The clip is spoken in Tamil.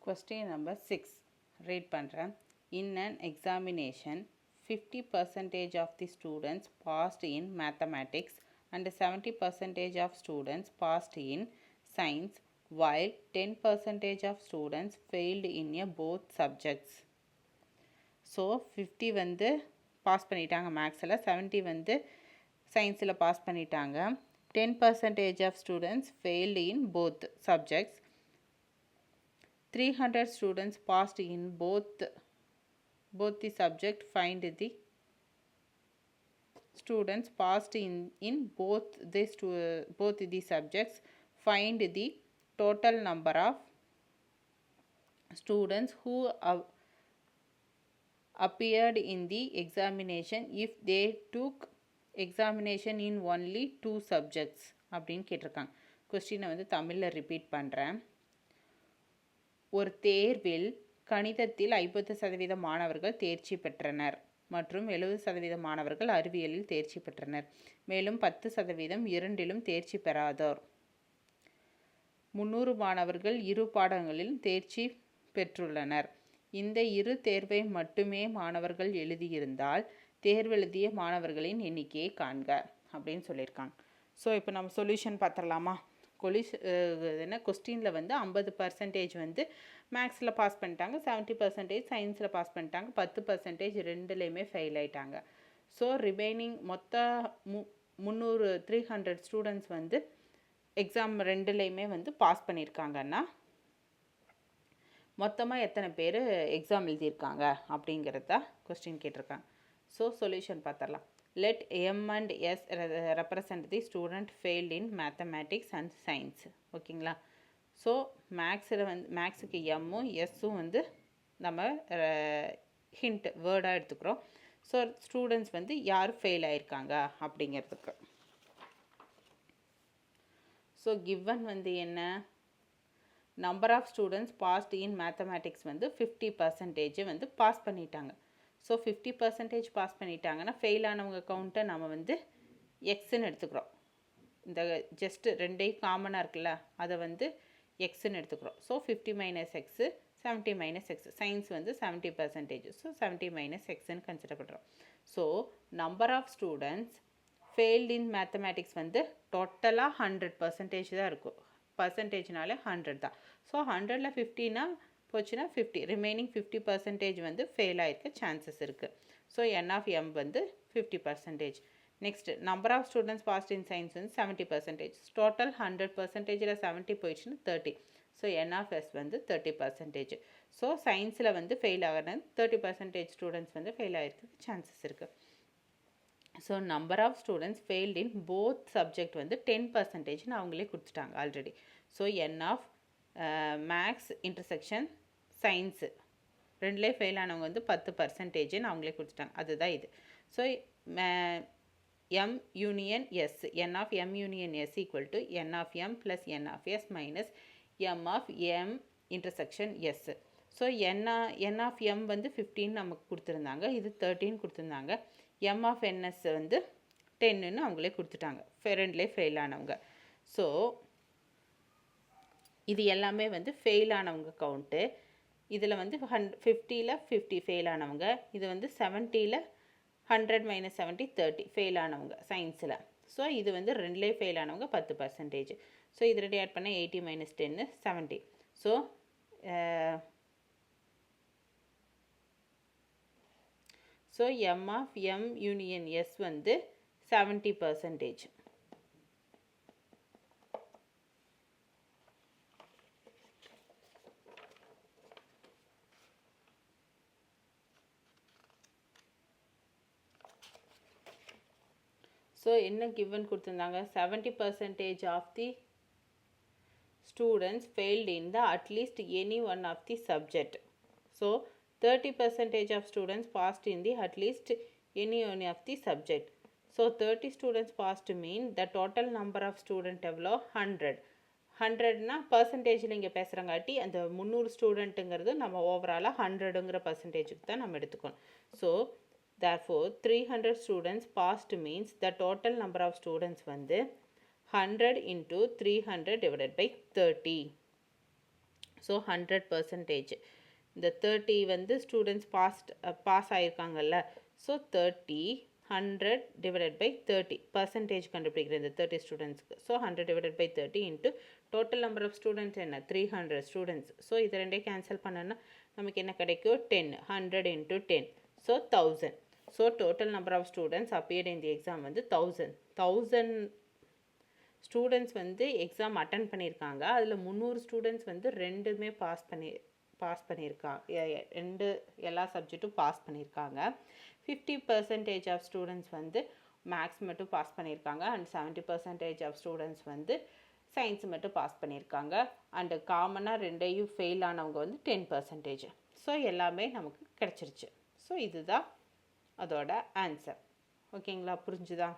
Question number 6. Read பண்ணுறேன். In an examination, 50% of the students passed in mathematics and 70% of students passed in science, while 10% of students failed in both subjects. So 50 வந்து பாஸ் பண்ணிட்டாங்க மேக்ஸில், 70 வந்து சயின்ஸில் பாஸ் பண்ணிட்டாங்க. 10% of students failed in both subjects. 300 students passed in both the subject. Find the students passed in both the subjects. Find the total number of students who appeared in the examination if they took examination in only 2 subjects அப்படின்னு கேட்டிருக்காங்க. கொஸ்டினை வந்து தமிழில் ரிப்பீட் பண்ணுறேன். ஒரு தேர்வில் கணிதத்தில் 50% மாணவர்கள் தேர்ச்சி பெற்றனர் மற்றும் 70% மாணவர்கள் அறிவியலில் தேர்ச்சி பெற்றனர். மேலும் 10% இரண்டிலும் தேர்ச்சி பெறாதோர். 300 மாணவர்கள் இரு பாடங்களில் தேர்ச்சி பெற்றுள்ளனர். இந்த இரு தேர்வை மட்டுமே மாணவர்கள் எழுதியிருந்தால் தேர்வெழுதிய மாணவர்களின் எண்ணிக்கையை காண்க அப்படின்னு சொல்லியிருக்காங்க. ஸோ இப்போ நம்ம சொல்யூஷன் பார்த்துடலாமா? கொஸ்டினில் வந்து 50% வந்து மேக்ஸில் பாஸ் பண்ணிட்டாங்க, 70% சயின்ஸில் பாஸ் பண்ணிட்டாங்க, 10% ரெண்டுலேயுமே ஃபெயில் ஆகிட்டாங்க. ஸோ ரிமைனிங் மொத்த 300 ஸ்டூடெண்ட்ஸ் வந்து எக்ஸாம் ரெண்டுலேயுமே வந்து பாஸ் பண்ணியிருக்காங்கன்னா மொத்தமாக எத்தனை பேர் எக்ஸாம் எழுதியிருக்காங்க அப்படிங்கிறத கொஸ்டின் கேட்டிருக்காங்க. ஸோ சொல்யூஷன் பார்த்துடலாம். Let M and S represent the student failed in mathematics and science. ஓகேங்களா? ஸோ மேக்ஸுக்கு எம்மும் எஸ்ஸும் வந்து நம்ம ஹிண்ட் வேர்டாக எடுத்துக்கிறோம். ஸோ ஸ்டூடெண்ட்ஸ் வந்து யார் ஃபெயில் ஆகிருக்காங்க அப்படிங்கிறதுக்கு. ஸோ கிவன் வந்து என்ன? Number of students passed in mathematics வந்து 50% வந்து பாஸ் பண்ணிட்டாங்க. ஸோ 50% பாஸ் பண்ணிட்டாங்கன்னா ஃபெயில் ஆனவங்க கவுண்ட்டை நம்ம வந்து எக்ஸ்ன்னு எடுத்துக்கிறோம். இந்த ஜஸ்ட்டு ரெண்டையும் காமனாக இருக்குல்ல, அதை வந்து எக்ஸ்ன்னு எடுத்துக்கிறோம். So 50 - x, 70 - x. சயின்ஸ் வந்து 70%. ஸோ 70 - xன்னு கன்சிடர் பண்ணுறோம். So number of students failed in mathematics வந்து டோட்டலாக 100% தான் இருக்கும். பர்சன்டேஜ்னாலே 100 தான். ஸோ 100ல் 50னா போச்சுன்னா 50, ரிமைனிங் 50% வந்து ஃபெயில் ஆகிருக்க சான்சஸ் இருக்குது. ஸோ என் ஆஃப் எம் வந்து 50%. Next number of students passed in science வந்து 70%. டோட்டல் 100%ல் 70 போயிடுச்சுன்னா 30. ஸோ என் ஆஃப் எஸ் வந்து 30%. ஸோ சயின்ஸில் வந்து ஃபெயில் ஆகிறது 30% ஸ்டூடெண்ட்ஸ் வந்து ஃபெயில் ஆகிருக்க சான்சஸ் இருக்குது. So number of students failed in both subject வந்து 10%ன்னு அவங்களே கொடுத்துட்டாங்க already. So N of maths intersection science ரெண்டுலேயே ஃபெயில் ஆனவங்க வந்து 10%ன்னு அவங்களே கொடுத்துட்டாங்க. அதுதான் இது. So M union S, n of M union S equal to n of M plus n of S minus M of M intersection S. So N of M வந்து 15 நமக்கு கொடுத்துருந்தாங்க, இது 13 கொடுத்துருந்தாங்க. எம் ஆஃப் என்எஸ் வந்து 10ன்னு அவங்களே கொடுத்துட்டாங்க, ரெண்டுலேயே ஃபெயில் ஆனவங்க. ஸோ இது எல்லாமே வந்து ஃபெயில் ஆனவங்க கவுண்ட்டு. இதில் வந்து 50ல் 50 ஃபெயில் ஆனவங்க, இது வந்து 70ல் 100 - 70 30 ஃபெயில் ஆனவங்க சயின்ஸில். ஸோ இது வந்து ரெண்டுலேயே ஃபெயில் ஆனவங்க 10%. ஸோ இது ரெடி ஆட் பண்ணால் 80 - 10 70. So M of M union S வந்து 70%. ஸோ என்ன கிவன் கொடுத்துருந்தாங்க? 70% of the students failed in the at least any one of the subject. So 30% of students passed in the at least any one of the subject. So 30 students passed mean the total number of student எவ்வளோ? 100. 100னா பர்சன்டேஜில் இங்கே பேசுகிறங்காட்டி அந்த 300 ஸ்டூடெண்ட்டுங்கிறது நம்ம ஓவராலாக 100ங்கிற பர்சன்டேஜுக்கு தான் நம்ம எடுத்துக்கணும். So therefore 300 students passed means the total number of students வந்து 100 into 300 divided by 30. ஸோ 100%. இந்த 30 வந்து ஸ்டூடெண்ட்ஸ் பாஸ் ஆகிருக்காங்கல்ல. ஸோ 30 100 டிவைடட் பை 30 பர்சன்டேஜ் கண்டுபிடிக்கிறது இந்த 30 ஸ்டூடெண்ட்ஸ்க்கு. So 100 divided by 30 into total number of students என்ன 300 ஸ்டூடெண்ட்ஸ். ஸோ இது ரெண்டே கேன்சல் பண்ணோன்னா நமக்கு என்ன கிடைக்கும் 10 100 into 10 so 1000. So total number of students appeared in the exam வந்து 1000 ஸ்டூடெண்ட்ஸ் வந்து எக்ஸாம் அட்டன் பண்ணியிருக்காங்க. அதில் 300 ஸ்டூடெண்ட்ஸ் வந்து ரெண்டுமே பாஸ் பண்ணியிருக்காங்க. எல்லா சப்ஜெக்ட்டும் பாஸ் பண்ணியிருக்காங்க. 50% ஆஃப் ஸ்டூடெண்ட்ஸ் வந்து மேக்ஸ் மட்டும் பாஸ் பண்ணியிருக்காங்க. அண்ட் 70% ஆஃப் ஸ்டூடெண்ட்ஸ் வந்து சயின்ஸ் மட்டும் பாஸ் பண்ணியிருக்காங்க. அண்டு காமனாக ரெண்டையும் ஃபெயில் ஆனவங்க வந்து 10%. ஸோ எல்லாமே நமக்கு கிடச்சிருச்சு. ஸோ இதுதான் அதோட ஆன்சர். ஓகேங்களா, புரிஞ்சுதா?